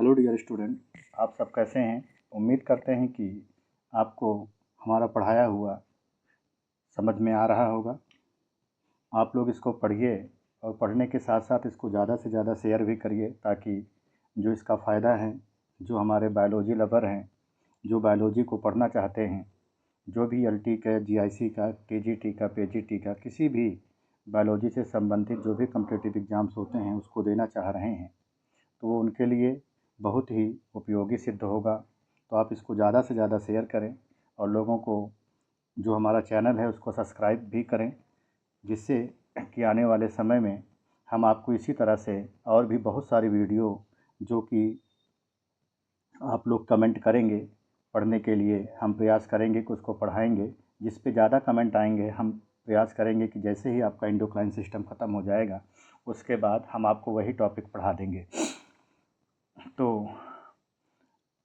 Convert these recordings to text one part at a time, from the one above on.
Hello dear student, आप सब कैसे हैं। उम्मीद करते हैं कि आपको हमारा पढ़ाया हुआ समझ में आ रहा होगा। आप लोग इसको पढ़िए और पढ़ने के साथ साथ इसको ज़्यादा से ज़्यादा शेयर भी करिए, ताकि जो इसका फ़ायदा है, जो हमारे बायोलॉजी लवर हैं, जो बायोलॉजी को पढ़ना चाहते हैं, जो भी एलटी का, जीआईसी का, टीजीटी का, पीजीटी का, किसी भी बायोलॉजी से संबंधित जो भी कॉम्पिटिटिव एग्ज़ाम्स होते हैं उसको देना चाह रहे हैं, तो वो उनके लिए बहुत ही उपयोगी सिद्ध होगा। तो आप इसको ज़्यादा से ज़्यादा शेयर करें और लोगों को जो हमारा चैनल है उसको सब्सक्राइब भी करें, जिससे कि आने वाले समय में हम आपको इसी तरह से और भी बहुत सारी वीडियो जो कि आप लोग कमेंट करेंगे पढ़ने के लिए, हम प्रयास करेंगे कि उसको पढ़ाएंगे। जिस पे ज़्यादा कमेंट आएंगे हम प्रयास करेंगे कि जैसे ही आपका एंडोक्राइन सिस्टम ख़त्म हो जाएगा उसके बाद हम आपको वही टॉपिक पढ़ा देंगे। तो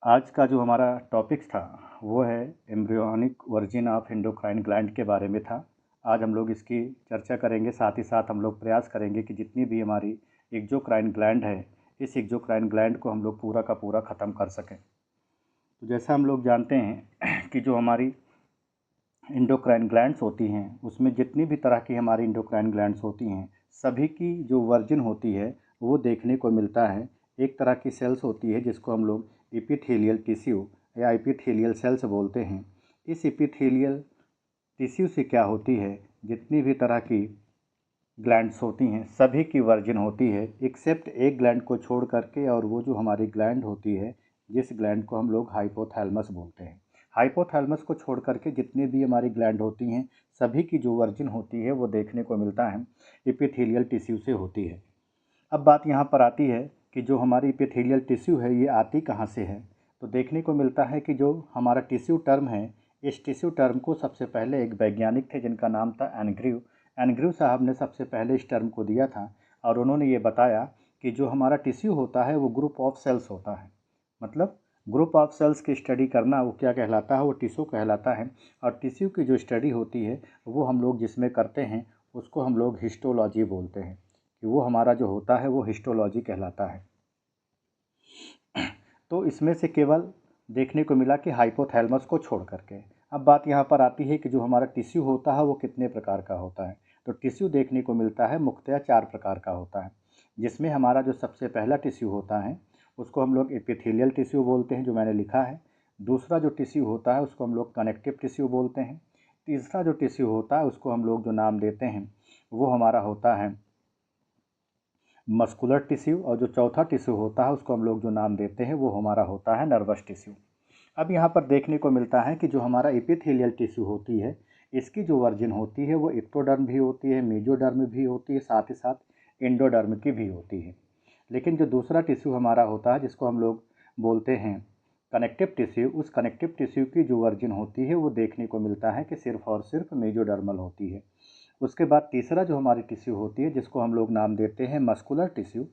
आज का जो हमारा टॉपिक था वो है embryonic virgin of endocrine gland के बारे में था। आज हम लोग इसकी चर्चा करेंगे, साथ ही साथ हम लोग प्रयास करेंगे कि जितनी भी हमारी एक्सोक्राइन ग्लैंड है, इस एक्सोक्राइन ग्लैंड को हम लोग पूरा का पूरा ख़त्म कर सकें। तो जैसा हम लोग जानते हैं कि जो हमारी एंडोक्राइन ग्लैंड्स होती हैं उसमें जितनी भी तरह की हमारी एंडोक्राइन ग्लैंड्स होती हैं सभी की जो वर्जिन होती है वो देखने को मिलता है। एक तरह की सेल्स होती है जिसको हम लोग एपिथेलियल टिश्यू या एपिथेलियल सेल्स बोलते हैं। इस एपिथेलियल टिश्यू से क्या होती है, जितनी भी तरह की ग्लैंड्स होती हैं सभी की वर्जिन होती है, एक्सेप्ट एक ग्लैंड को छोड़ करके, और वो जो हमारी ग्लैंड होती है जिस ग्लैंड को हम लोग हाइपोथैलेमस बोलते हैं। हाइपोथैलेमस को छोड़ करके जितनी भी हमारी ग्लैंड होती हैं सभी की जो वर्जिन होती है वो देखने को मिलता है एपिथेलियल टिश्यू से होती है। अब बात यहाँ पर आती है कि जो हमारी एपिथेलियल टिश्यू है ये आती कहाँ से है। तो देखने को मिलता है कि जो हमारा टिश्यू टर्म है, इस टिश्यू टर्म को सबसे पहले एक वैज्ञानिक थे जिनका नाम था एनग्रीव साहब ने सबसे पहले इस टर्म को दिया था। और उन्होंने ये बताया कि जो हमारा टिश्यू होता है वो ग्रुप ऑफ सेल्स होता है। मतलब ग्रुप ऑफ सेल्स की स्टडी करना वो क्या कहलाता है, वो टिश्यू कहलाता है। और टिश्यू की जो स्टडी होती है वो हम लोग जिसमें करते हैं उसको हम लोग हिस्टोलॉजी बोलते हैं, कि वो हमारा जो होता है वो हिस्टोलॉजी कहलाता है। तो इसमें से केवल देखने को मिला कि हाइपोथैलेमस को छोड़ करके। अब बात यहाँ पर आती है कि जो हमारा टिश्यू होता है वो कितने प्रकार का होता है। तो टिश्यू देखने को मिलता है मुख्यतः 4 प्रकार का होता है, जिसमें हमारा जो सबसे पहला टिश्यू होता है उसको हम लोग एपिथेलियल टिश्यू बोलते हैं, जो मैंने लिखा है। दूसरा जो टिश्यू होता है उसको हम लोग कनेक्टिव टिश्यू बोलते हैं। तीसरा जो टिश्यू होता है उसको हम लोग जो नाम देते हैं वो हमारा होता है मस्कुलर टिश्यू, और जो चौथा टिश्यू होता है उसको हम लोग जो नाम देते हैं वो हमारा होता है नर्वस टिश्यू। अब यहाँ पर देखने को मिलता है कि जो हमारा एपिथेलियल टिश्यू होती है इसकी जो वर्जिन होती है वो एक्टोडर्म भी होती है, मेसोडर्म भी होती है, साथ ही साथ एंडोडर्म की भी होती है। लेकिन जो दूसरा टिश्यू हमारा होता है जिसको हम लोग बोलते हैं कनेक्टिव टिश्यू, उस कनेक्टिव टिश्यू की जो वर्जिन होती है वो देखने को मिलता है कि सिर्फ और सिर्फ मेसोडर्मल होती है। उसके बाद तीसरा जो हमारी टिश्यू होती है जिसको हम लोग नाम देते हैं मस्कुलर टिश्यू,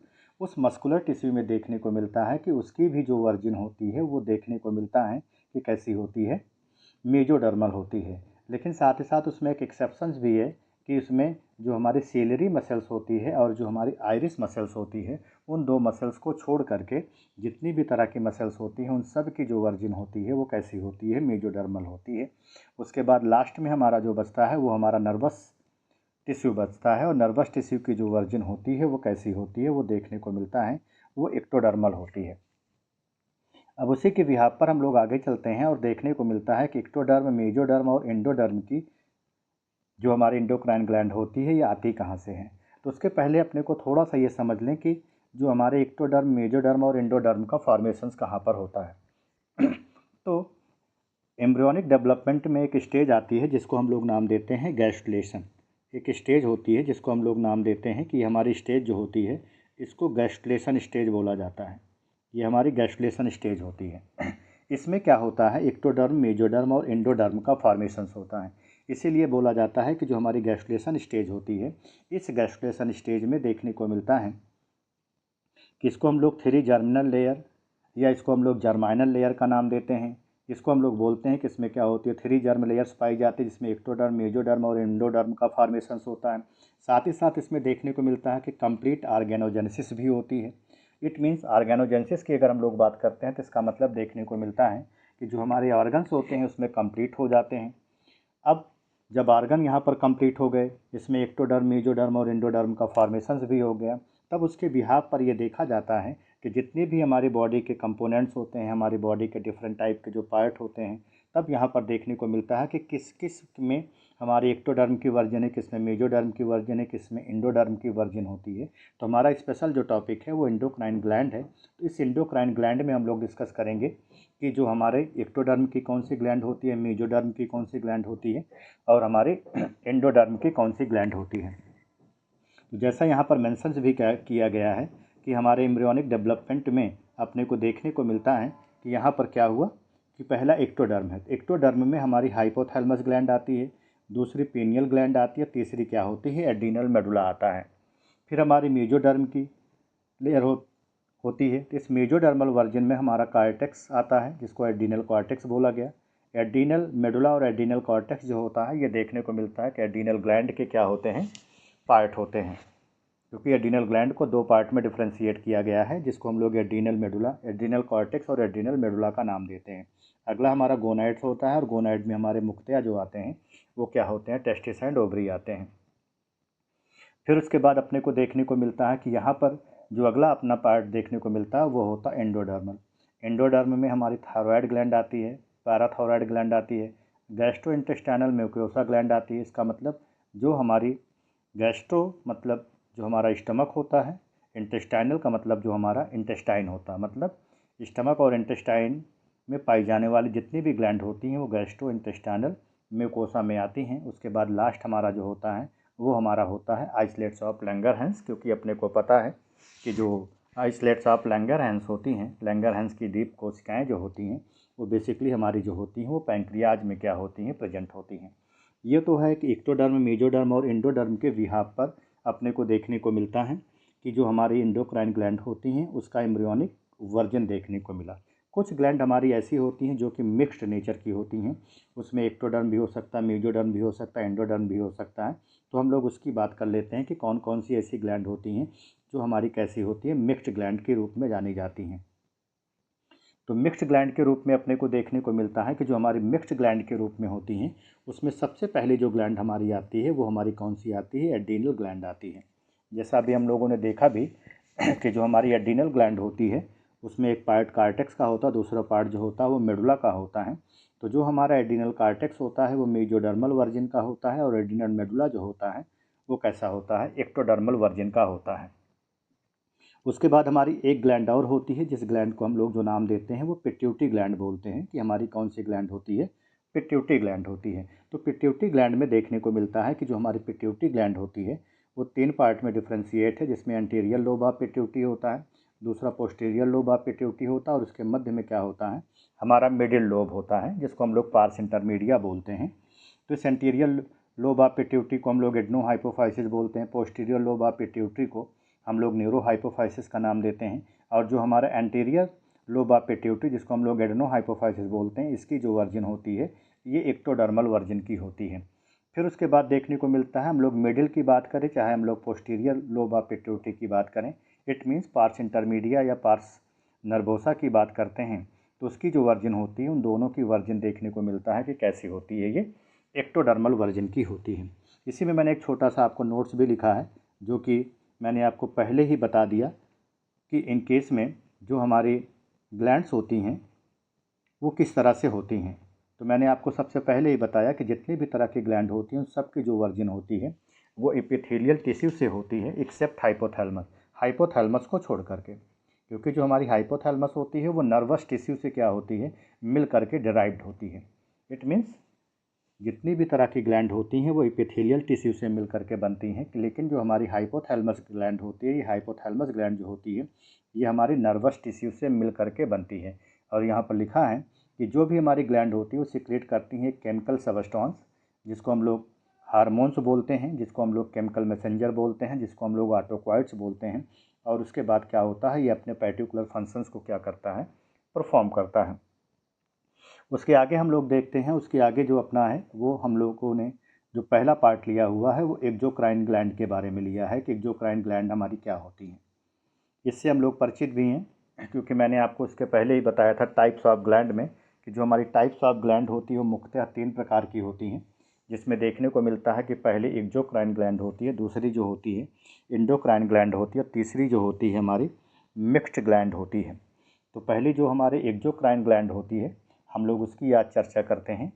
उस मस्कुलर टिश्यू में देखने को मिलता है कि उसकी भी जो वर्जिन होती है वो देखने को मिलता है कि कैसी होती है, मेसोडर्मल होती है। लेकिन साथ ही साथ उसमें एक एक्सेप्शंस भी है कि उसमें जो हमारी सेलरी मसल्स होती है और जो हमारी आइरिस मसल्स होती है उन दो मसल्स को छोड़ करके जितनी भी तरह की मसल्स होती हैं उन सब की जो वर्जिन होती है वो कैसी होती है, मेसोडर्मल होती है। उसके बाद लास्ट में हमारा जो बचता है वो हमारा नर्वस टिश्यू बचता है, और नर्वस टिश्यू की जो वर्जिन होती है वो कैसी होती है वो देखने को मिलता है, वो एक्टोडर्मल होती है। अब उसी के बिहाव पर हम लोग आगे चलते हैं और देखने को मिलता है कि एक्टोडर्म, मेसोडर्म और एंडोडर्म की जो हमारी एंडोक्राइन ग्लैंड होती है ये आती कहाँ से है। तो उसके पहले अपने को थोड़ा सा ये समझ लें कि जो हमारे एक्टोडर्म, मेसोडर्म और एंडोडर्म का फॉर्मेशंस कहाँ पर होता है। तो एम्ब्रियोनिक डेवलपमेंट में एक स्टेज आती है जिसको हम लोग नाम देते हैं गैस्ट्रुलेशन। एक स्टेज होती है जिसको हम लोग नाम देते हैं कि हमारी स्टेज जो होती है इसको गैस्ट्रुलेशन स्टेज बोला जाता है। ये हमारी गैस्ट्रुलेशन स्टेज होती है। इसमें क्या होता है, एक्टोडर्म, मेसोडर्म और एंडोडर्म का फॉर्मेशंस होता है। इसीलिए बोला जाता है कि जो हमारी गैस्ट्रुलेशन स्टेज होती है इस गैस्ट्रुलेशन स्टेज में देखने को मिलता है कि इसको हम लोग 3 जर्मिनल लेयर या इसको हम लोग जर्माइनल लेयर का नाम देते हैं। इसको हम लोग बोलते हैं कि इसमें क्या होती है, 3 जर्म लेयर्स पाई जाती है जिसमें एक्टोडर्म, मेसोडर्म और एंडोडर्म का फॉर्मेशंस होता है। साथ ही साथ इसमें देखने को मिलता है कि कंप्लीट ऑर्गेनोजेनेसिस भी होती है। इट मीन्स ऑर्गेनोजेनेसिस की अगर हम लोग बात करते हैं तो इसका मतलब देखने को मिलता है कि जो हमारे ऑर्गन्स होते हैं उसमें कंप्लीट हो जाते हैं। अब जब ऑर्गन यहाँ पर कंप्लीट हो गए, इसमें एक्टोडर्म, मेसोडर्म और एंडोडर्म का फॉर्मेशंस भी हो गया, तब उसके बिहाफ पर यह देखा जाता है कि जितने भी हमारी बॉडी के कंपोनेंट्स होते हैं, हमारी बॉडी के डिफरेंट टाइप के जो पार्ट होते हैं, तब यहाँ पर देखने को मिलता है कि किस किस में हमारी एक्टोडर्म की वर्जन है, किस में मेसोडर्म की वर्जन है, किस में एंडोडर्म की वर्जन होती है। तो हमारा स्पेशल जो टॉपिक है वो एंडोक्राइन ग्लैंड है। तो इस एंडोक्राइन ग्लैंड में हम लोग डिस्कस करेंगे कि जो हमारे एक्टोडर्म की कौन सी ग्लैंड होती है, मेसोडर्म की कौन सी ग्लैंड होती है और हमारे एंडोडर्म की कौन सी ग्लैंड होती है। तो जैसा यहाँ पर मेंशंस भी किया गया है कि हमारे एम्ब्रियोनिक डेवलपमेंट में अपने को देखने को मिलता है कि यहाँ पर क्या हुआ कि पहला एक्टोडर्म है। एक्टोडर्म में हमारी हाइपोथैलेमस ग्लैंड आती है, दूसरी पीनियल ग्लैंड आती है, तीसरी क्या होती है, एड्रीनल मेडुला आता है। फिर हमारी मेसोडर्म की लेयर होती है। तो इस मेसोडर्मल वर्जन में हमारा कॉर्टेक्स आता है जिसको एड्रीनल कॉर्टेक्स बोला गया। एड्रीनल मेडुला और एड्रीनल कॉर्टेक्स जो होता है ये देखने को मिलता है कि एड्रीनल ग्लैंड के क्या होते हैं, पार्ट होते हैं, क्योंकि एड्रीनल ग्लैंड को दो पार्ट में डिफ्रेंशिएट किया गया है जिसको हम लोग एड्रीनल मेडुला, एड्रीनल कॉर्टेक्स और एड्रीनल मेडुला का नाम देते हैं। अगला हमारा गोनाइड्स होता है और गोनाइड में हमारे मुक्तिया जो आते हैं वो क्या होते हैं, टेस्टिस एंड ओवरी आते हैं। फिर उसके बाद अपने को देखने को मिलता है कि यहाँ पर जो अगला अपना पार्ट देखने को मिलता है वो होता है एंडोडर्मल। एंडोडर्म में हमारी थायराइड ग्लैंड आती है, पैराथायराइड ग्लैंड आती है, गैस्ट्रोइंटेस्टाइनल म्यूकोसा ग्लैंड आती है। इसका मतलब जो हमारी गैस्ट्रो मतलब जो हमारा स्टमक होता है, इंटेस्टाइनल का मतलब जो हमारा इंटेस्टाइन होता है, मतलब स्टमक और इंटेस्टाइन में पाई जाने वाली जितनी भी ग्लैंड होती हैं वो गैस्ट्रो इंटेस्टाइनल म्यूकोसा में आती हैं। उसके बाद लास्ट हमारा जो होता है वो हमारा होता है आइसलेट्स ऑफ लैंगरहैंस, क्योंकि अपने को पता है कि जो आइसलेट्स ऑफ लैंगरहैंस होती हैं, लैंगरहैंस की डीप कोशिकाएँ जो होती हैं वो बेसिकली हमारी जो होती हैं वो पैंक्रियाज में क्या होती हैं, प्रेजेंट होती हैं। ये तो है कि एक्टोडर्म, मेसोडर्म और एंडोडर्म के बिहाफ पर अपने को देखने को मिलता है कि जो हमारी एंडोक्राइन ग्लैंड होती हैं उसका एम्ब्रियोनिक वर्जन देखने को मिला। कुछ ग्लैंड हमारी ऐसी होती हैं जो कि मिक्स्ड नेचर की होती हैं, उसमें एक्टोडर्म भी हो सकता है, मेसोडर्म भी हो सकता है, एंडोडर्म भी हो सकता है। तो हम लोग उसकी बात कर लेते हैं कि कौन कौन सी ऐसी ग्लैंड होती हैं जो हमारी कैसी होती है, मिक्स्ड ग्लैंड के रूप में जानी जाती हैं। तो मिक्स्ड ग्लैंड के रूप में अपने को देखने को मिलता है कि जो हमारी मिक्स्ड ग्लैंड के रूप में होती हैं उसमें सबसे पहले जो ग्लैंड हमारी आती है वो हमारी कौन सी आती है, एड्रीनल ग्लैंड आती है। जैसा अभी हम लोगों ने देखा भी कि जो हमारी एड्रीनल ग्लैंड होती है उसमें एक पार्ट कार्टेक्स का होता है, दूसरा पार्ट जो होता है वो मेडुला का होता है। तो जो हमारा एड्रीनल कार्टेक्स होता है वो मेसोडर्मल वर्जन का होता है और एड्रीनल मेडुला जो होता है वो कैसा होता है, एक्टोडर्मल वर्जन का होता है। उसके बाद हमारी एक ग्लैंड और होती है जिस ग्लैंड को हम लोग जो नाम देते हैं वो पिट्यूटरी ग्लैंड बोलते हैं कि हमारी कौन सी ग्लैंड होती है, पिट्यूटरी ग्लैंड होती है। तो पिट्यूटरी ग्लैंड में देखने को मिलता है कि जो हमारी पिट्यूटरी ग्लैंड होती है वो तीन पार्ट में डिफ्रेंशिएट है, जिसमें एंटीरियर लोब ऑफ पिट्यूटरी होता है, दूसरा पोस्टीरियर लोब ऑफ पिट्यूटरी होता है और उसके मध्य में क्या होता है, हमारा मिडिल लोब होता है जिसको हम लोग पार्स इंटरमीडिया बोलते हैं। तो इस एंटीरियर लोब ऑफ पिट्यूटरी को हम लोग एडनो हाइपोफाइसिस बोलते हैं, पोस्टीरियर लोब ऑफ पिट्यूटरी को हम लोग न्यूरो हाइपोफाइसिस का नाम देते हैं, और जो हमारा एंटीरियर लोब ऑफ पिट्यूटरी जिसको हम लोग एडनो हाइपोफाइसिस बोलते हैं इसकी जो वर्जन होती है ये एक्टोडर्मल वर्जन की होती है। फिर उसके बाद देखने को मिलता है हम लोग मिडिल की बात करें चाहे हम लोग पोस्टीरियर लोब ऑफ पिट्यूटरी की बात करें, इट मीन्स पार्स इंटरमीडिया या पार्स नर्वोसा की बात करते हैं, तो उसकी जो वर्जन होती है उन दोनों की वर्जन देखने को मिलता है कि कैसी होती है, ये एक्टोडर्मल वर्जन की होती है। इसी में मैंने एक छोटा सा आपको नोट्स भी लिखा है जो कि मैंने आपको पहले ही बता दिया कि इन केस में जो हमारी ग्लैंड्स होती हैं वो किस तरह से होती हैं। तो मैंने आपको सबसे पहले ही बताया कि जितनी भी तरह की ग्लैंड होती हैं उन सब की जो वर्जन होती है वो एपिथेलियल टिश्यू से होती है एक्सेप्ट हाइपोथैलेमस, हाइपोथैलेमस को छोड़ करके, क्योंकि जो हमारी हाइपोथैलेमस होती है वो नर्वस टिश्यू से क्या होती है, मिल करके डिराइव्ड होती है। इट मीन्स जितनी भी तरह की ग्लैंड होती हैं वो एपिथेलियल टिश्यू से मिल करके बनती हैं, लेकिन जो हमारी हाइपोथैलेमस ग्लैंड होती है, ये हाइपोथैलेमस ग्लैंड जो होती है ये हमारी नर्वस टिश्यू से मिल करके बनती है। और यहाँ पर लिखा है कि जो भी हमारी ग्लैंड होती है वो सिक्रेट करती हैं केमिकल सबस्टेंस जिसको हम लोग हार्मोन्स बोलते हैं, जिसको हम लोग केमिकल मैसेंजर बोलते हैं, जिसको हम लोग ऑटोक्वाइट्स बोलते हैं। और उसके बाद क्या होता है, ये अपने पर्टिकुलर फंक्शंस को क्या करता है, परफॉर्म करता है। उसके आगे हम लोग देखते हैं, उसके आगे जो अपना है वो हम लोगों ने जो पहला पार्ट लिया हुआ है वो एक्सोक्राइन ग्लैंड के बारे में लिया है कि एक्सोक्राइन ग्लैंड हमारी क्या होती है। इससे हम लोग परिचित भी हैं, क्योंकि मैंने आपको इसके पहले ही बताया था टाइप्स ऑफ ग्लैंड में कि जो हमारी टाइप्स ऑफ ग्लैंड होती है वो मुख्यतः 3 प्रकार की होती हैं, जिसमें देखने को मिलता है कि पहले एक्सोक्राइन ग्लैंड होती है, दूसरी जो होती है एंडोक्राइन ग्लैंड होती है, और तीसरी जो होती है हमारी मिक्स्ड ग्लैंड होती है। तो पहली जो हमारे एक्सोक्राइन ग्लैंड होती है, हम लोग उसकी आज चर्चा करते हैं,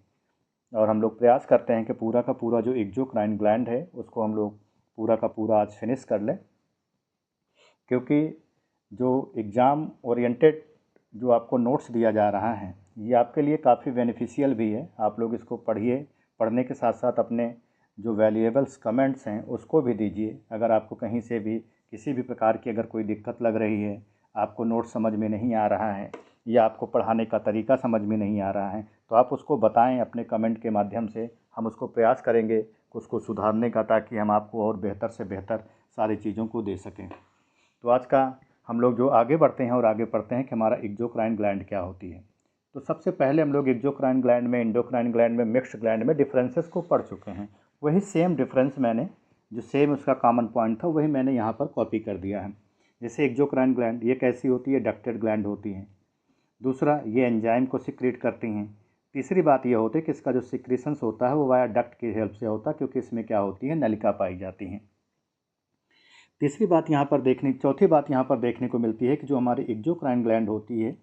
और हम लोग प्रयास करते हैं कि पूरा का पूरा जो एक्सोक्राइन ग्लैंड है उसको हम लोग पूरा का पूरा आज फिनिश कर लें, क्योंकि जो एग्ज़ाम ओरिएंटेड जो आपको नोट्स दिया जा रहा है ये आपके लिए काफ़ी बेनिफिशियल भी है। आप लोग इसको पढ़िए, पढ़ने के साथ साथ अपने जो वैल्यूएबल्स कमेंट्स हैं उसको भी दीजिए। अगर आपको कहीं से भी किसी भी प्रकार की अगर कोई दिक्कत लग रही है, आपको नोट्स समझ में नहीं आ रहा है या आपको पढ़ाने का तरीका समझ में नहीं आ रहा है, तो आप उसको बताएं अपने कमेंट के माध्यम से। हम उसको प्रयास करेंगे उसको सुधारने का, ताकि हम आपको और बेहतर से बेहतर सारी चीज़ों को दे सकें। तो आज का हम लोग जो आगे बढ़ते हैं और आगे पढ़ते हैं कि हमारा एक्सोक्राइन ग्लैंड क्या होती है। तो सबसे पहले हम लोग एक्सोक्राइन ग्लैंड में, एंडोक्राइन ग्लैंड में, मिक्स्ड ग्लैंड में डिफरेंसेस को पढ़ चुके हैं। वही सेम डिफरेंस मैंने, जो सेम उसका कॉमन पॉइंट था, वही मैंने यहाँ पर कॉपी कर दिया है। जैसे एक्सोक्राइन ग्लैंड ये कैसी होती है, डक्टेड ग्लैंड होती हैं। दूसरा, ये एंजाइम को सिक्रीट करती हैं। तीसरी बात यह होती है कि इसका जो सिक्रीशंस होता है वो वाया डक्ट की हेल्प से होता है, क्योंकि इसमें क्या होती है, नलिका पाई जाती हैं। चौथी बात यहाँ पर देखने को मिलती है कि जो हमारी एक्सोक्राइन ग्लैंड होती है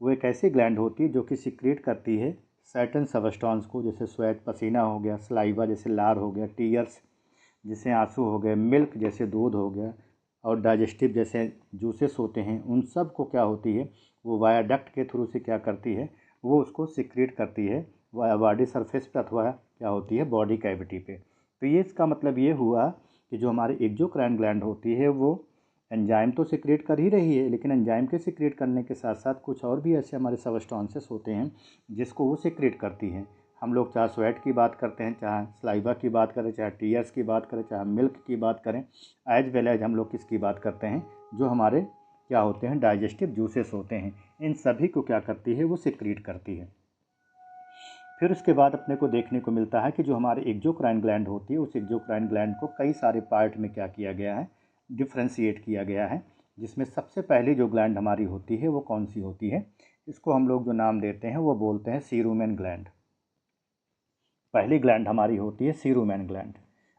वो एक ऐसी ग्लैंड होती है जो कि सिक्रीट करती है सर्टेन सबस्टेंस को, जैसे स्वेट, पसीना हो गया, सलाइवा जैसे लार हो गया, टीयर्स जैसे आंसू हो गए, मिल्क जैसे दूध हो गया, और डाइजेस्टिव जैसे जूसेस होते हैं, उन सब को क्या होती है वो वाया डक्ट के थ्रू से क्या करती है, वो उसको सिक्रीट करती है वाया बॉडी सरफेस पे, अथवा क्या होती है बॉडी कैविटी पे। तो ये इसका मतलब ये हुआ कि जो हमारी एक्सोक्राइन ग्लैंड होती है वो एंजाइम तो सिक्रेट कर ही रही है, लेकिन एंजाइम के सिक्रेट करने के साथ साथ कुछ और भी ऐसे हमारे सबस्टेंसेस होते हैं जिसको वो सिक्रेट करती है। हम लोग चाहे स्वेट की बात करते हैं, चाहे सलाइवा की बात करें, चाहे टीयर्स की बात करें, चाहे मिल्क की बात करें, एज वेल एज हम लोग किसकी बात करते हैं, जो हमारे क्या होते हैं डाइजेस्टिव जूसेस होते हैं, इन सभी को क्या करती है वो सिक्रेट करती है। फिर उसके बाद अपने को देखने को मिलता है कि जो हमारे एक्सोक्राइन ग्लैंड होती है उस एक्सोक्राइन ग्लैंड को कई सारे पार्ट में क्या किया गया है, डिफ्रेंशिएट किया गया है। जिसमें सबसे पहली जो ग्लैंड हमारी होती है वो कौन सी होती है, इसको हम लोग जो नाम देते हैं वो बोलते हैं सीरुमेन ग्लैंड। पहली ग्लैंड हमारी होती है सीरुमेन ग्लैंड।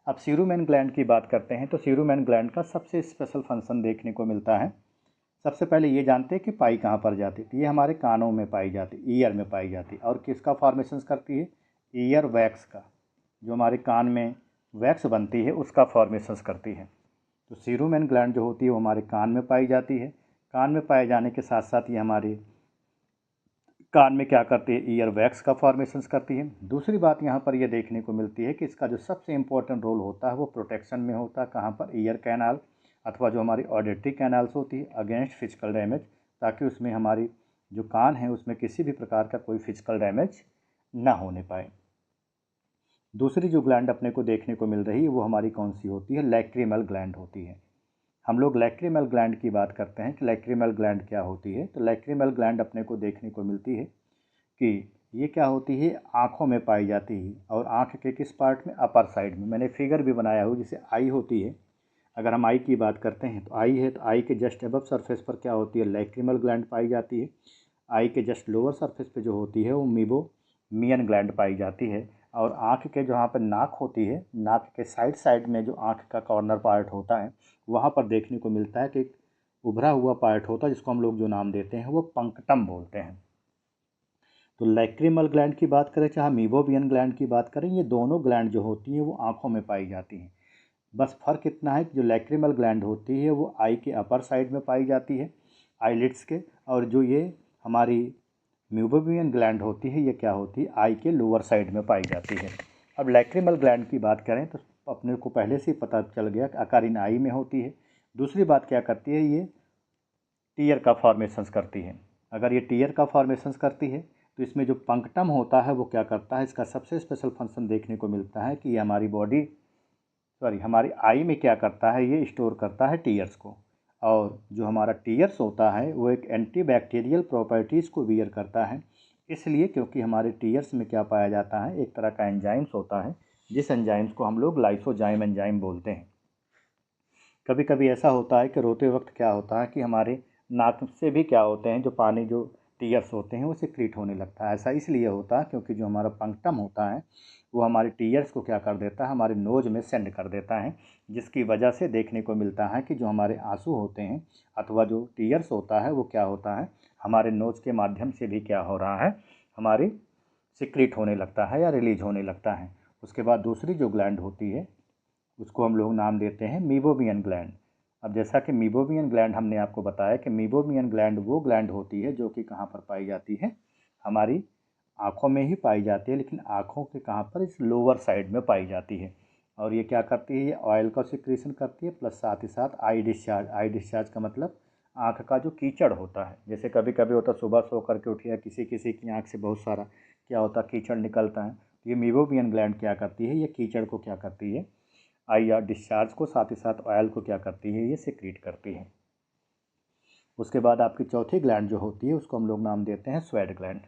अब सीरुमेन ग्लैंड की बात करते हैं तो सीरुमेन ग्लैंड का सबसे स्पेशल फंक्शन देखने को मिलता है। सबसे पहले ये जानते हैं कि पाई कहाँ पर जाती है, तो ये हमारे कानों में पाई जाती, ईयर में पाई जाती, और किसका फॉर्मेशन करती है, ईयर वैक्स का, जो हमारे कान में वैक्स बनती है उसका फॉर्मेशन करती है। तो सीरुमेन ग्लैंड जो होती है वो हमारे कान में पाई जाती है। कान में पाए जाने के साथ साथ ये हमारी कान में क्या करती है, ईयर वैक्स का फॉर्मेशन करती है। दूसरी बात यहाँ पर यह देखने को मिलती है कि इसका जो सबसे इम्पोर्टेंट रोल होता है वो प्रोटेक्शन में होता है। कहाँ पर, ईयर कैनाल अथवा जो हमारी ऑडिटरी कैनाल्स होती है अगेंस्ट फिजिकल डैमेज, ताकि उसमें हमारी जो कान है उसमें किसी भी प्रकार का कोई फिजिकल डैमेज ना होने पाए। दूसरी जो ग्लैंड अपने को देखने को मिल रही है वो हमारी कौन सी होती है, लैक्रिमल ग्लैंड होती है। हम लोग लैक्रिमल ग्लैंड की बात करते हैं कि लैक्रिमल ग्लैंड क्या होती है, तो लैक्रिमल ग्लैंड अपने को देखने को मिलती है कि ये क्या होती है, आँखों में पाई जाती है, और आँख के किस पार्ट में, अपर साइड में। मैंने फिगर भी बनाया हो, जैसे आई होती है, अगर हम आई की बात करते हैं तो आई है, तो आई के जस्ट अबव सरफेस पर क्या होती है, लैक्रिमल ग्लैंड पाई जाती है। आई के जस्ट लोअर सरफेस पे जो होती है वो मीबोमियन ग्लैंड पाई जाती है। और आँख के जहाँ पर नाक होती है, नाक के साइड साइड में जो आँख का कॉर्नर पार्ट होता है वहाँ पर देखने को मिलता है कि एक उभरा हुआ पार्ट होता है, जिसको हम लोग जो नाम देते हैं वो पंक्टम बोलते हैं। तो लैक्रिमल ग्लैंड की बात करें चाहे मीबोमियन ग्लैंड की बात करें, ये दोनों ग्लैंड जो होती हैं वो आँखों में पाई जाती हैं। बस फ़र्क इतना है कि जो लैक्रिमल ग्लैंड होती है वो आई के अपर साइड में पाई जाती है, आईलिड्स के, और जो ये हमारी म्यूबोमियन ग्लैंड होती है ये क्या होती है, आई के लोअर साइड में पाई जाती है। अब लैक्रिमल ग्लैंड की बात करें तो अपने को पहले से ही पता चल गया कि अकारिन आई में होती है। दूसरी बात क्या करती है, ये टीयर का फॉर्मेशन करती है। अगर ये टीयर का फॉर्मेशन करती है तो इसमें जो पंक्टम होता है वो क्या करता है, इसका सबसे स्पेशल फंक्शन देखने को मिलता है कि ये हमारी आई में क्या करता है, ये स्टोर करता है टीयर्स को। और जो हमारा टीयर्स होता है वो एक एंटीबैक्टीरियल प्रॉपर्टीज़ को बियर करता है, इसलिए क्योंकि हमारे टीयर्स में क्या पाया जाता है, एक तरह का एंजाइम्स होता है, जिस एंजाइम्स को हम लोग लाइसोजाइम एंजाइम बोलते हैं। कभी कभी ऐसा होता है कि रोते वक्त क्या होता है कि हमारे नाक से भी क्या होते हैं, जो पानी जो टीयर्स होते हैं वो सिक्रीट होने लगता है। ऐसा इसलिए होता है क्योंकि जो हमारा पंक्टम होता है वो हमारे टीयर्स को क्या कर देता है, हमारे नोज में सेंड कर देता है, जिसकी वजह से देखने को मिलता है कि जो हमारे आंसू होते हैं अथवा जो टीयर्स होता है वो क्या होता है, हमारे नोज के माध्यम से भी क्या हो रहा है, हमारी सिक्रीट होने लगता है या रिलीज होने लगता है। उसके बाद दूसरी जो ग्लैंड होती है उसको हम लोग नाम देते हैं मीबोमियन ग्लैंड। अब जैसा कि मीबोमियन ग्लैंड हमने आपको बताया कि मीबोमियन ग्लैंड वो ग्लैंड होती है जो कि कहाँ पर पाई जाती है, हमारी आँखों में ही पाई जाती है, लेकिन आँखों के कहाँ पर, इस लोअर साइड में पाई जाती है। और ये क्या करती है, ये ऑयल का सिक्रीशन करती है, प्लस साथ ही साथ आई डिस्चार्ज। आई डिस्चार्ज का मतलब आँख का जो कीचड़ होता है, जैसे कभी कभी होता है सुबह सो करके उठिए किसी किसी की आँख से बहुत सारा क्या होता है, कीचड़ निकलता है, तो ये मीबोमियन ग्लैंड क्या करती है, ये कीचड़ को क्या करती है, आई या डिस्चार्ज को, साथ ही साथ ऑयल को क्या करती है, ये सिक्रीट करती है। उसके बाद आपकी चौथी ग्लैंड जो होती है उसको हम लोग नाम देते हैं स्वेट ग्लैंड।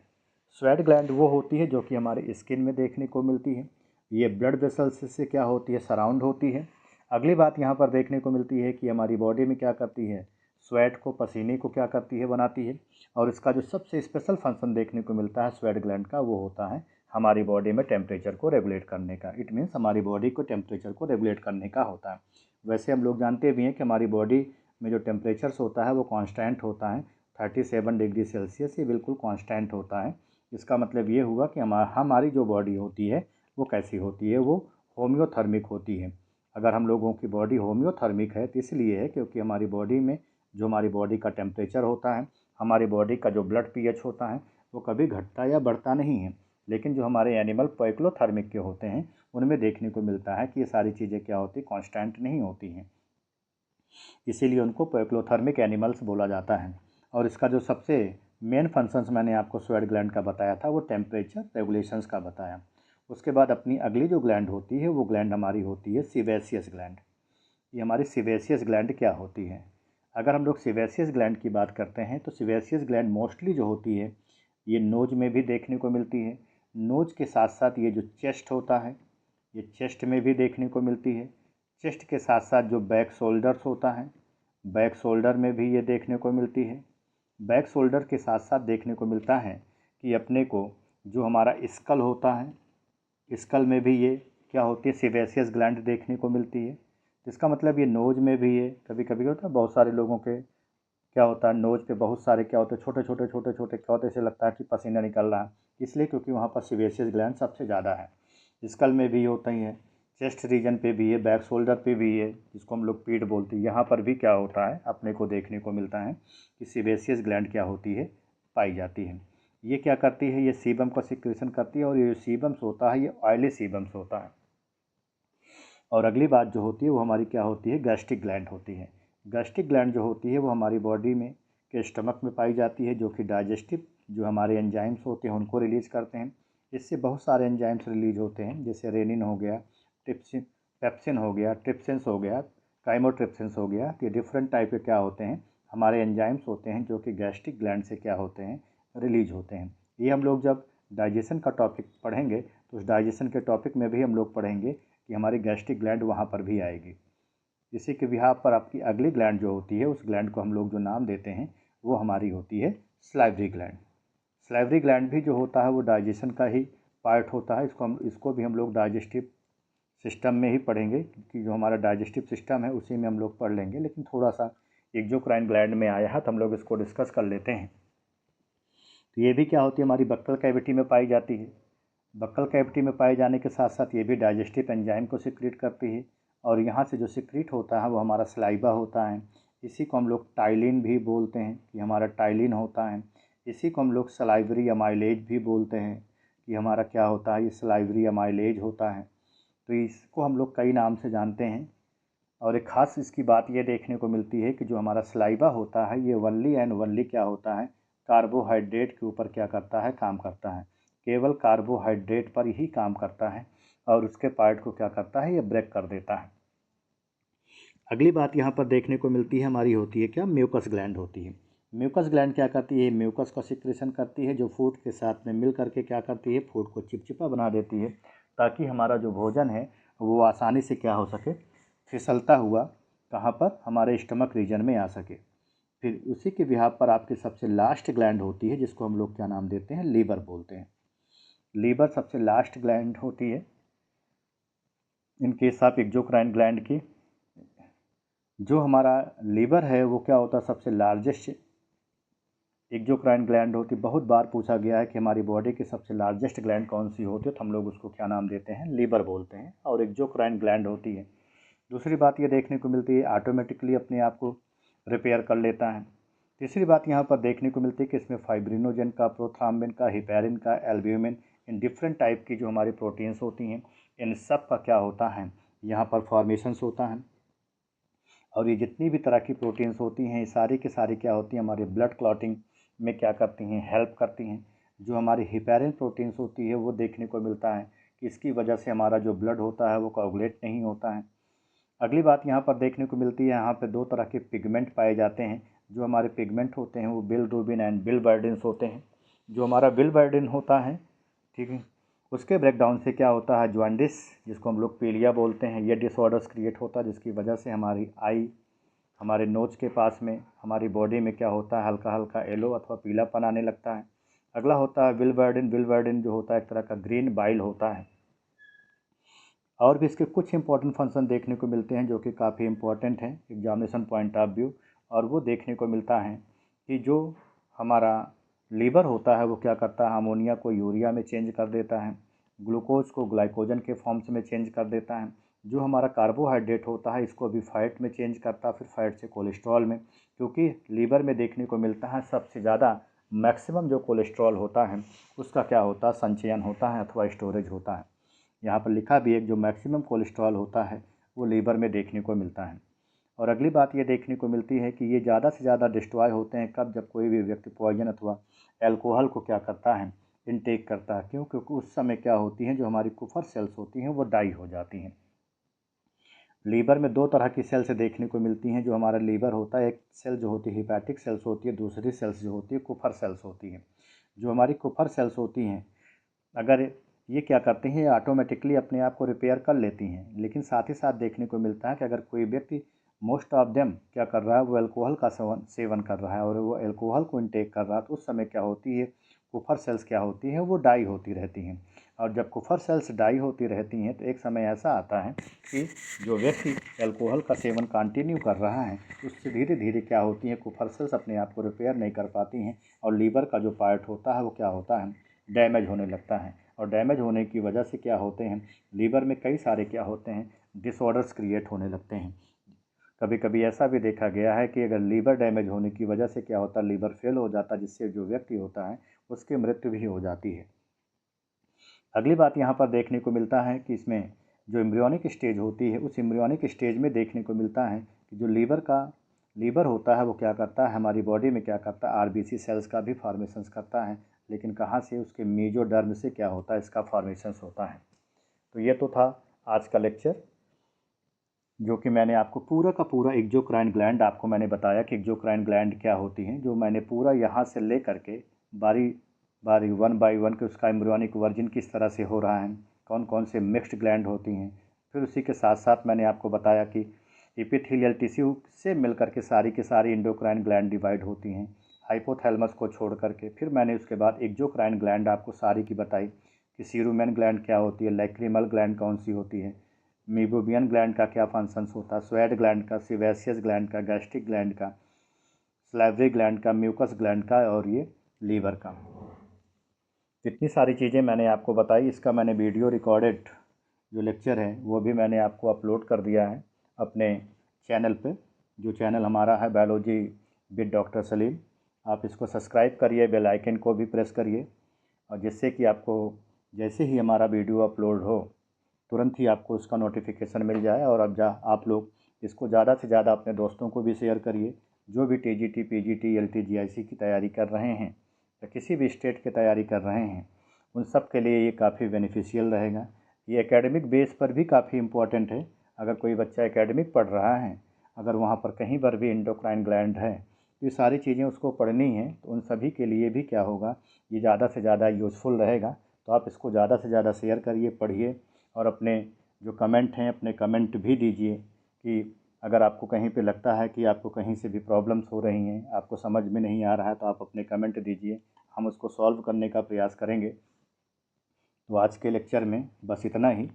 स्वेट ग्लैंड वो होती है जो कि हमारे स्किन में देखने को मिलती है। ये ब्लड वेसल्स से क्या होती है, सराउंड होती है। अगली बात यहाँ पर देखने को मिलती है कि हमारी बॉडी में क्या करती है, स्वेट को, पसीने को क्या करती है, बनाती है। और इसका जो सबसे स्पेशल फंक्शन देखने को मिलता है स्वेट ग्लैंड का, वो होता है हमारी बॉडी में टेम्परेचर को रेगुलेट करने का। इट मीन्स हमारी बॉडी को टेम्परेचर को रेगुलेट करने का होता है। वैसे हम लोग जानते भी हैं कि हमारी बॉडी में जो टेम्परेचर्स होता है वो कांस्टेंट होता है, 37 डिग्री सेल्सियस, ये बिल्कुल कांस्टेंट होता है। इसका मतलब ये हुआ कि हमारी जो बॉडी होती है वो कैसी होती है, वो होम्योथर्मिक होती है। अगर हम लोगों की बॉडी होम्योथर्मिक है तो इसलिए है क्योंकि हमारी बॉडी में जो हमारी बॉडी का टेम्परेचर होता है, हमारी बॉडी का जो ब्लड पीएच होता है वो कभी घटता या बढ़ता नहीं है। लेकिन जो हमारे एनिमल पोइक्लोथर्मिक के होते हैं उनमें देखने को मिलता है कि ये सारी चीज़ें क्या होती, कांस्टेंट नहीं होती हैं, इसीलिए उनको पोइक्लोथर्मिक एनिमल्स बोला जाता है। और इसका जो सबसे मेन फंक्शंस मैंने आपको स्वेट ग्लैंड का बताया था वो टेम्परेचर रेगुलेशंस का बताया। उसके बाद अपनी अगली जो ग्लैंड होती है वो ग्लैंड हमारी होती है सीवेसियस ग्लैंड। ये हमारी सीवेसियस ग्लैंड क्या होती है, अगर हम लोग सीवेसियस ग्लैंड की बात करते हैं तो सीवेसियस ग्लैंड मोस्टली जो होती है ये नोज में भी देखने को मिलती है। नोज के साथ साथ ये जो चेस्ट होता है ये चेस्ट में भी देखने को मिलती है। चेस्ट के साथ साथ जो बैक शोल्डर्स होता है, बैक शोल्डर में भी ये देखने को मिलती है। बैक शोल्डर के साथ साथ देखने को मिलता है कि अपने को जो हमारा स्कल होता है, स्कल में भी ये क्या होती है, सीवेसियस ग्लैंड देखने को मिलती है। तो इसका मतलब ये नोज में भी ये कभी कभी होता है, बहुत सारे लोगों के क्या होता है नोज पे बहुत सारे क्या होते हैं, छोटे छोटे छोटे छोटे क्या होते हैं, ऐसे लगता है कि पसीना निकल रहा है, इसलिए क्योंकि वहाँ पर सीवेसियस ग्लैंड सबसे ज़्यादा है। स्कल में भी होता ही है, चेस्ट रीजन पे भी है, बैक शोल्डर पे भी है, जिसको हम लोग पीठ बोलते हैं, यहाँ पर भी क्या होता है, अपने को देखने को मिलता है कि सीवेसियस ग्लैंड क्या होती है, पाई जाती है। ये क्या करती है, ये सीबम का सिक्रेशन करती है, और ये जो सीबम्स होता है ये ऑयली सीबम्स होता है। और अगली बात जो होती है वो हमारी क्या होती है, गैस्ट्रिक ग्लैंड होती है। गैस्ट्रिक ग्लैंड जो होती है वो हमारी बॉडी में के स्टमक में पाई जाती है, जो कि डाइजेस्टिव जो हमारे एंजाइम्स होते हैं उनको रिलीज करते हैं। इससे बहुत सारे एंजाइम्स रिलीज होते हैं, जैसे रेनिन हो गया, ट्रिप्सिन, पेप्सिन हो गया, ट्रिप्सिन्स हो गया, काइमोट्रिप्सिन्स हो गया। ये डिफरेंट टाइप के क्या होते हैं, हमारे एंजाइम्स होते हैं जो कि गैस्ट्रिक ग्लैंड से क्या होते हैं, रिलीज होते हैं। ये हम लोग जब डाइजेशन का टॉपिक पढ़ेंगे तो उस डाइजेशन के टॉपिक में भी हम लोग पढ़ेंगे कि हमारी गैस्ट्रिक ग्लैंड वहाँ पर भी आएगी। इसी के बिहार पर आपकी अगली ग्लैंड जो होती है उस ग्लैंड को हम लोग जो नाम देते हैं वो हमारी होती है स्लाइवरी ग्लैंड। स्लाइवरी ग्लैंड भी जो होता है वो डाइजेशन का ही पार्ट होता है। इसको भी हम लोग डाइजेस्टिव सिस्टम में ही पढ़ेंगे, कि जो हमारा डाइजेस्टिव सिस्टम है उसी में हम लोग पढ़ लेंगे, लेकिन थोड़ा सा एक्सोक्राइन ग्लैंड में आया है तो हम लोग इसको डिस्कस कर लेते हैं। तो ये भी क्या होती है, हमारी बक्कल कैविटी में पाई जाती है। बक्कल कैविटी में पाए जाने के साथ साथ ये भी डाइजेस्टिव एंजाइम को सिक्रीट करती है, और यहाँ से जो सिक्रीट होता है वो हमारा सलाइवा होता है। इसी को हम लोग टाइलिन भी बोलते हैं कि हमारा टाइलिन होता है। इसी को हम लोग सलाइवरी अमाइलेज भी बोलते हैं कि हमारा क्या होता है, ये सलाइवरी अमाइलेज होता है। तो इसको हम लोग कई नाम से जानते हैं। और एक ख़ास इसकी बात ये देखने को मिलती है कि जो हमारा सलाइवा होता है ये वनली एंड वनली क्या होता है, कार्बोहाइड्रेट के ऊपर क्या करता है, काम करता है। केवल कार्बोहाइड्रेट पर ही काम करता है और उसके पार्ट को क्या करता है, ये ब्रेक कर देता है। अगली बात यहाँ पर देखने को मिलती है हमारी होती है क्या, म्यूकस ग्लैंड होती है। म्यूकस ग्लैंड क्या करती है, म्यूकस का सिक्रेशन करती है, जो फूड के साथ में मिल करके क्या करती है, फूड को चिपचिपा बना देती है, ताकि हमारा जो भोजन है वो आसानी से क्या हो सके, फिसलता हुआ कहाँ पर, हमारे स्टमक रीजन में आ सके। फिर उसी के बिहाफ पर आपकी सबसे लास्ट ग्लैंड होती है, जिसको हम लोग क्या नाम देते हैं, लीवर बोलते हैं। लीवर सबसे लास्ट ग्लैंड होती है in case of exocrine gland की। जो हमारा लीवर है वो क्या होता है, सबसे लार्जेस्ट एक्सोक्राइन ग्लैंड होती। बहुत बार पूछा गया है कि हमारी बॉडी की सबसे लार्जेस्ट ग्लैंड कौन सी होती है, तो हम लोग उसको क्या नाम देते हैं, लीवर बोलते हैं, और एक्सोक्राइन ग्लैंड होती है। दूसरी बात ये देखने को मिलती है, ऑटोमेटिकली अपने आप को रिपेयर कर लेता है। तीसरी बात यहाँ पर देखने को मिलती है कि इसमें फाइब्रिनोजन का, प्रोथ्राम्बिन का, हिपैरिन का, एल्ब्यूमिन, इन डिफरेंट टाइप की जो हमारी प्रोटीन्स होती हैं, इन सब का क्या होता है, यहाँ पर फॉर्मेशंस होता है। और ये जितनी भी तरह की प्रोटीन्स होती हैं, ये सारी की सारी क्या होती हैं, हमारे ब्लड क्लॉटिंग में क्या करती हैं, हेल्प करती हैं। जो हमारी हिपैरिन प्रोटीन्स होती है वो देखने को मिलता है कि इसकी वजह से हमारा जो ब्लड होता है वो कोगुलेट नहीं होता है। अगली बात यहाँ पर देखने को मिलती है, यहाँ पे दो तरह के पिगमेंट पाए जाते हैं। जो हमारे पिगमेंट होते हैं वो बिलिरुबिन एंड बिलिवर्डिन होते हैं। जो हमारा बिलिवर्डिन होता है, ठीक है, उसके ब्रेकडाउन से क्या होता है, जॉन्डिस, जिसको हम लोग पीलिया बोलते हैं, ये डिसऑर्डर्स क्रिएट होता है, जिसकी वजह से हमारी आई, हमारे नोज के पास में, हमारी बॉडी में क्या होता है, हल्का हल्का येलो अथवा पीलापन आने लगता है। अगला होता है बिलिवर्डिन। बिलिवर्डिन जो होता है एक तरह का ग्रीन बाइल होता है। और भी इसके कुछ इंपॉर्टेंट फंक्शन देखने को मिलते हैं जो कि काफ़ी इंपॉर्टेंट हैं एग्जामिनेशन पॉइंट ऑफ व्यू। और वो देखने को मिलता है कि जो हमारा लीवर होता है वो क्या करता है, अमोनिया को यूरिया में चेंज कर देता है, ग्लूकोज को ग्लाइकोजन के फॉर्म्स में चेंज कर देता है। जो हमारा कार्बोहाइड्रेट होता है इसको भी फैट में चेंज करता है, फिर फैट से कोलेस्ट्रॉल में, क्योंकि लीवर में देखने को मिलता है सबसे ज़्यादा मैक्सिमम जो कोलेस्ट्रॉल होता है उसका क्या होता है, संचयन होता है अथवा स्टोरेज होता है। यहाँ पर लिखा भी है जो मैक्सिमम कोलेस्ट्रॉल होता है वो लीवर में देखने को मिलता है। और अगली बात ये देखने को मिलती है कि ये ज़्यादा से ज़्यादा डिस्ट्रॉय होते हैं कब, जब कोई भी व्यक्ति पॉइजन अथवा एल्कोहल को क्या करता है, इनटेक करता है। क्यों? क्योंकि उस समय क्या होती हैं, जो हमारी कुफर सेल्स होती हैं वो डाई हो जाती हैं। लीवर में दो तरह की सेल्स देखने को मिलती हैं। जो हमारा लीवर होता है, एक सेल जो होती है हिपैटिक सेल्स होती है, दूसरी सेल्स जो होती है कुफर सेल्स होती हैं। जो हमारी कुफर सेल्स होती हैं, अगर ये क्या करती हैं, ऑटोमेटिकली अपने आप को रिपेयर कर लेती हैं। लेकिन साथ ही साथ देखने को मिलता है कि अगर कोई व्यक्ति, मोस्ट ऑफ देम क्या कर रहा है, वो अल्कोहल का सेवन कर रहा है और वो अल्कोहल को इनटेक कर रहा है, तो उस समय क्या होती है, कुफर सेल्स क्या होती हैं, वो डाई होती रहती हैं। और जब कुफर सेल्स डाई होती रहती हैं तो एक समय ऐसा आता है कि जो व्यक्ति अल्कोहल का सेवन कंटिन्यू कर रहा है उससे धीरे धीरे क्या होती हैं, कुफर सेल्स अपने आप को रिपेयर नहीं कर पाती हैं और लीवर का जो पार्ट होता है वो क्या होता है, डैमेज होने लगता है। और डैमेज होने की वजह से क्या होते हैं, लीवर में कई सारे क्या होते हैं, डिसऑर्डर्स क्रिएट होने लगते हैं। कभी कभी ऐसा भी देखा गया है कि अगर लीवर डैमेज होने की वजह से क्या होता है, लीवर फेल हो जाता है, जिससे जो व्यक्ति होता है उसकी मृत्यु भी हो जाती है। अगली बात यहाँ पर देखने को मिलता है कि इसमें जो एम्ब्रियोनिक स्टेज होती है, उस एम्ब्रियोनिक स्टेज में देखने को मिलता है कि जो लीवर होता है वो क्या करता है, हमारी बॉडी में क्या करता है, आरबीसी सेल्स का भी फॉर्मेशन करता है। लेकिन कहाँ से, उसके मेसोडर्म से क्या होता है, इसका फॉर्मेशन होता है। तो ये तो था आज का लेक्चर, जो कि मैंने आपको पूरा का पूरा एक्सोक्राइन ग्लैंड आपको मैंने बताया कि एक्सोक्राइन ग्लैंड क्या होती हैं। जो मैंने पूरा यहाँ से ले करके बारी बारी वन बाय वन के उसका एम्ब्रियोनिक वर्जन किस तरह से हो रहा है, कौन कौन से मिक्स्ड ग्लैंड होती हैं। फिर उसी के साथ साथ मैंने आपको बताया कि एपिथेलियल टिश्यू से मिलकर के सारी की सारी एंडोक्राइन ग्लैंड डिवाइड होती हैं, हाइपोथैलेमस को छोड़ करके। फिर मैंने उसके बाद एक्सोक्राइन ग्लैंड आपको सारी की बताई कि सीरुमेन ग्लैंड क्या होती है, लैक्रिमल ग्लैंड कौन सी होती है, मीबोबियन ग्लैंड का क्या फंक्शंस होता है, स्वेट ग्लैंड का, सिवेसियस ग्लैंड का, गैस्ट्रिक ग्लैंड का, स्लैवरी ग्लैंड का, म्यूकस ग्लैंड का, और ये लीवर का। इतनी सारी चीज़ें मैंने आपको बताई। इसका मैंने वीडियो रिकॉर्डेड जो लेक्चर है वो भी मैंने आपको अपलोड कर दिया है अपने चैनल पे, जो चैनल हमारा है बायोलॉजी विद डॉक्टर सलीम। आप इसको सब्सक्राइब करिए, बेल आइकन को भी प्रेस करिए, और जिससे कि आपको जैसे ही हमारा वीडियो अपलोड हो तुरंत ही आपको उसका नोटिफिकेशन मिल जाए। और अब आप लोग इसको ज़्यादा से ज़्यादा अपने दोस्तों को भी शेयर करिए, जो भी टीजीटी, पीजीटी, एलटी, जीआईसी की तैयारी कर रहे हैं या किसी भी स्टेट की तैयारी कर रहे हैं, उन सब के लिए ये काफ़ी बेनिफिशियल रहेगा। ये एकेडमिक बेस पर भी काफ़ी इम्पोर्टेंट है। अगर कोई बच्चा एकेडमिक पढ़ रहा है, अगर वहाँ पर कहीं पर भी एंडोक्राइन ग्लैंड है, तो ये सारी चीज़ें उसको पढ़नी है, तो उन सभी के लिए भी क्या होगा, ये ज़्यादा से ज़्यादा यूज़फुल रहेगा। तो आप इसको ज़्यादा से ज़्यादा शेयर करिए, पढ़िए, और अपने जो कमेंट हैं अपने कमेंट भी दीजिए कि अगर आपको कहीं पे लगता है कि आपको कहीं से भी प्रॉब्लम्स हो रही हैं, आपको समझ में नहीं आ रहा है, तो आप अपने कमेंट दीजिए, हम उसको सॉल्व करने का प्रयास करेंगे। तो आज के लेक्चर में बस इतना ही।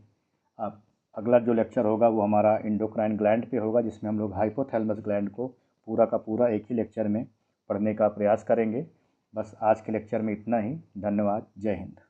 आप अगला जो लेक्चर होगा वो हमारा एंडोक्राइन ग्लैंड पे होगा, जिसमें हम लोग हाइपोथैलेमस ग्लैंड को पूरा का पूरा एक ही लेक्चर में पढ़ने का प्रयास करेंगे। बस आज के लेक्चर में इतना ही। धन्यवाद। जय हिंद।